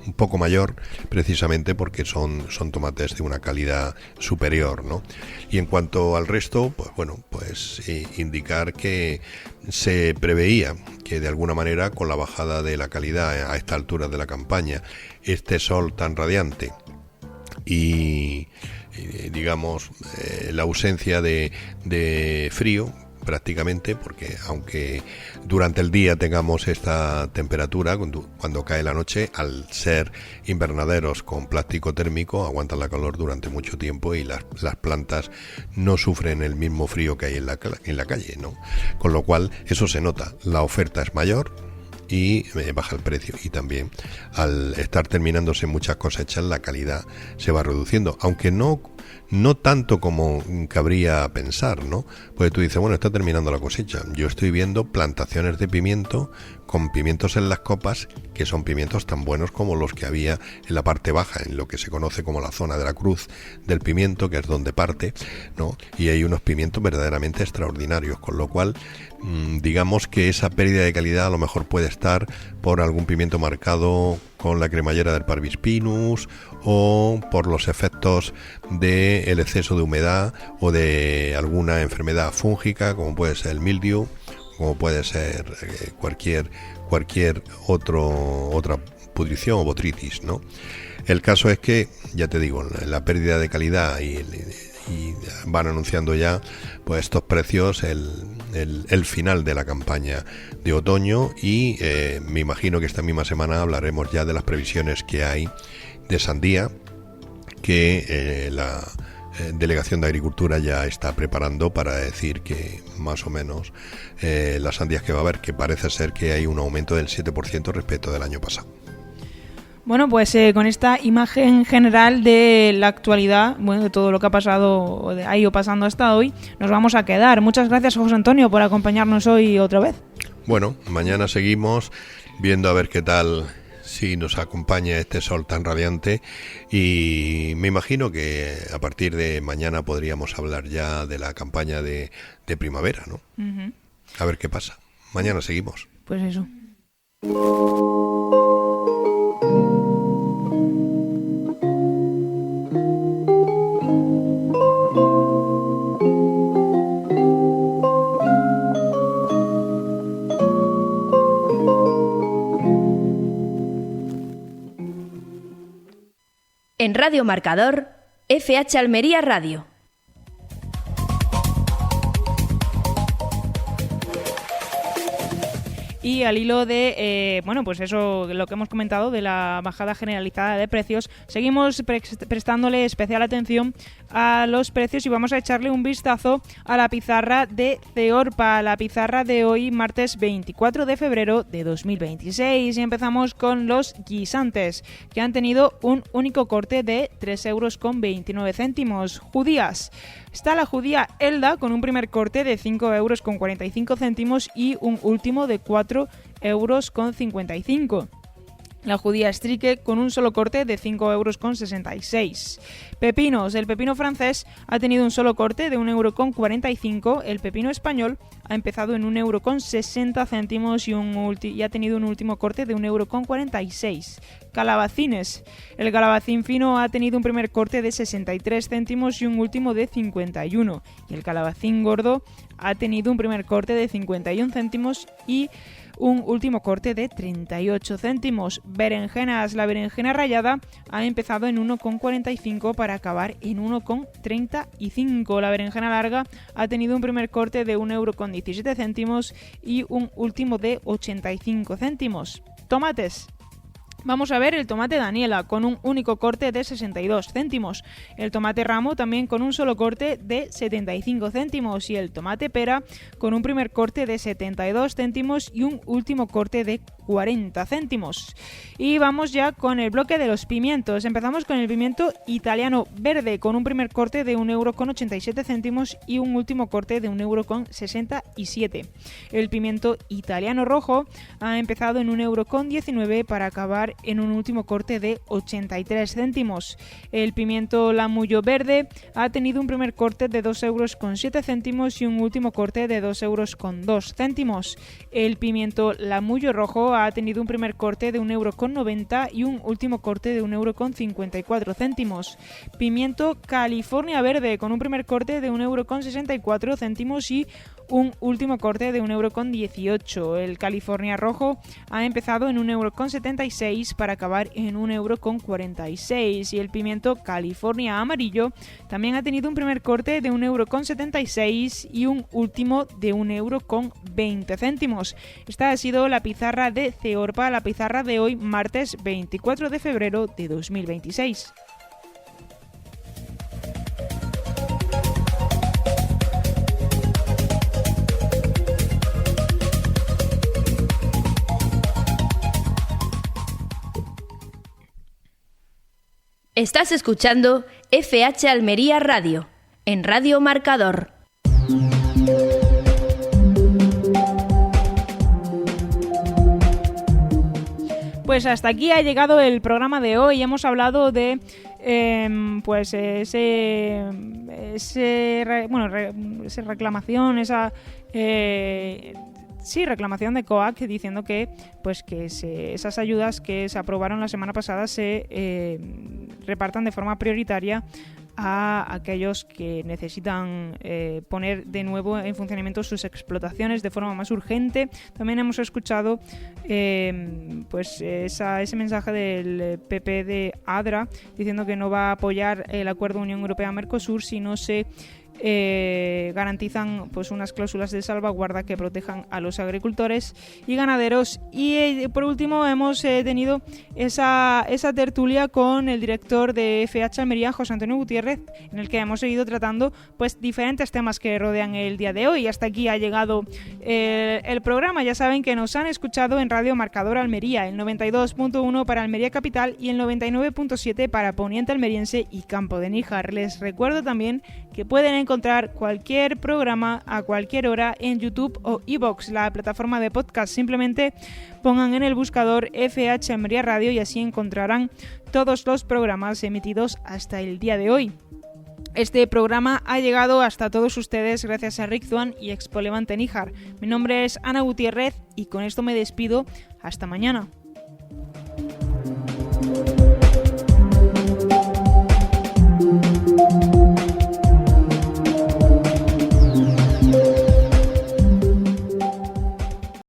un poco mayor, precisamente porque son tomates de una calidad superior, ¿no? Y en cuanto al resto, pues bueno, pues indicar que se preveía que de alguna manera, con la bajada de la calidad a esta altura de la campaña, este sol tan radiante y digamos la ausencia de frío, prácticamente, porque aunque durante el día tengamos esta temperatura, cuando cae la noche, al ser invernaderos con plástico térmico, aguantan la calor durante mucho tiempo y las plantas no sufren el mismo frío que hay en la calle, ¿no? Con lo cual eso se nota, la oferta es mayor y baja el precio, y también al estar terminándose muchas cosechas la calidad se va reduciendo, aunque no tanto como cabría pensar, ¿no? Porque tú dices, bueno, está terminando la cosecha. Yo estoy viendo plantaciones de pimiento con pimientos en las copas, que son pimientos tan buenos como los que había en la parte baja, en lo que se conoce como la zona de la cruz del pimiento, que es donde parte, ¿no? Y hay unos pimientos verdaderamente extraordinarios, con lo cual digamos que esa pérdida de calidad a lo mejor puede estar por algún pimiento marcado con la cremallera del Parvispinus, o por los efectos del exceso de humedad o de alguna enfermedad fúngica, como puede ser el mildiu, como puede ser cualquier otra pudrición o botrytis, ¿no? El caso es que, ya te digo, la pérdida de calidad y van anunciando ya pues estos precios el final de la campaña de otoño, y me imagino que esta misma semana hablaremos ya de las previsiones que hay de sandía, que la Delegación de Agricultura ya está preparando para decir que más o menos las sandías que va a haber, que parece ser que hay un aumento del 7% respecto del año pasado. Bueno, pues con esta imagen general de la actualidad, bueno, de todo lo que ha pasado, ha ido pasando hasta hoy, nos vamos a quedar. Muchas gracias, José Antonio, por acompañarnos hoy otra vez. Bueno, mañana seguimos viendo a ver qué tal, si nos acompaña este sol tan radiante, y me imagino que a partir de mañana podríamos hablar ya de la campaña de primavera, ¿no? Uh-huh. A ver qué pasa. Mañana seguimos. Pues eso. En Radio Marcador, FH Almería Radio. Y al hilo de, pues eso, lo que hemos comentado de la bajada generalizada de precios, seguimos prestándole especial atención a los precios y vamos a echarle un vistazo a la pizarra de Ceorpa, la pizarra de hoy, martes 24 de febrero de 2026. Y empezamos con los guisantes, que han tenido un único corte de 3,29 euros. Judías. Está la judía Elda con un primer corte de 5,45 euros y un último de 4,55 euros. La judía Strike con un solo corte de 5,66 euros. Pepinos. El pepino francés ha tenido un solo corte de 1,45 €. El pepino español ha empezado en 1,60 € y ha tenido un último corte de 1,46 €. Calabacines. El calabacín fino ha tenido un primer corte de 63 céntimos y un último de 51. Y el calabacín gordo ha tenido un primer corte de 51 céntimos y un último corte de 38 céntimos. Berenjenas. La berenjena rallada ha empezado en 1,45 para acabar en 1,35. La berenjena larga ha tenido un primer corte de 1,17 € y un último de 85 céntimos. Tomates. Vamos a ver el tomate Daniela con un único corte de 62 céntimos. El tomate ramo también con un solo corte de 75 céntimos. Y el tomate pera con un primer corte de 72 céntimos y un último corte de 40 céntimos. Y vamos ya con el bloque de los pimientos. Empezamos con el pimiento italiano verde con un primer corte de 1,87 € y un último corte de 1,67 €. El pimiento italiano rojo ha empezado en 1,19 € para acabar en un último corte de 83 céntimos. El pimiento lamullo verde ha tenido un primer corte de 2,07 € y un último corte de 2,02 €. El pimiento lamullo rojo ha tenido un primer corte de 1,90 € y un último corte de 1,54 €. Pimiento California Verde con un primer corte de 1,64 € y un último corte de 1,18 €. El California Rojo ha empezado en 1,76 € para acabar en 1,46 € y el pimiento California Amarillo también ha tenido un primer corte de 1,76 € y un último de 1,20 €. Esta ha sido la pizarra de Ceorpa, la pizarra de hoy, martes 24 de febrero de 2026. Estás escuchando FH Almería Radio, en Radio Marcador. Pues hasta aquí ha llegado el programa de hoy. Hemos hablado de reclamación, reclamación de COAC, diciendo que esas ayudas que se aprobaron la semana pasada se repartan de forma prioritaria a aquellos que necesitan poner de nuevo en funcionamiento sus explotaciones de forma más urgente. También hemos escuchado ese mensaje del PP de ADRA diciendo que no va a apoyar el acuerdo Unión Europea-Mercosur si no se garantizan unas cláusulas de salvaguarda que protejan a los agricultores y ganaderos. Y por último hemos tenido esa tertulia con el director de FH Almería, José Antonio Gutiérrez, en el que hemos seguido tratando diferentes temas que rodean el día de hoy. Y hasta aquí ha llegado el programa. Ya saben que nos han escuchado en Radio Marcador Almería, el 92.1 para Almería Capital y el 99.7 para Poniente Almeriense y Campo de Níjar. Les recuerdo también que pueden encontrar cualquier programa a cualquier hora en YouTube o iVoox, la plataforma de podcast. Simplemente pongan en el buscador FH Almería Radio y así encontrarán todos los programas emitidos hasta el día de hoy. Este programa ha llegado hasta todos ustedes gracias a Rick Zuan y Expo Levante Níjar. Mi nombre es Ana Gutiérrez y con esto me despido. Hasta mañana.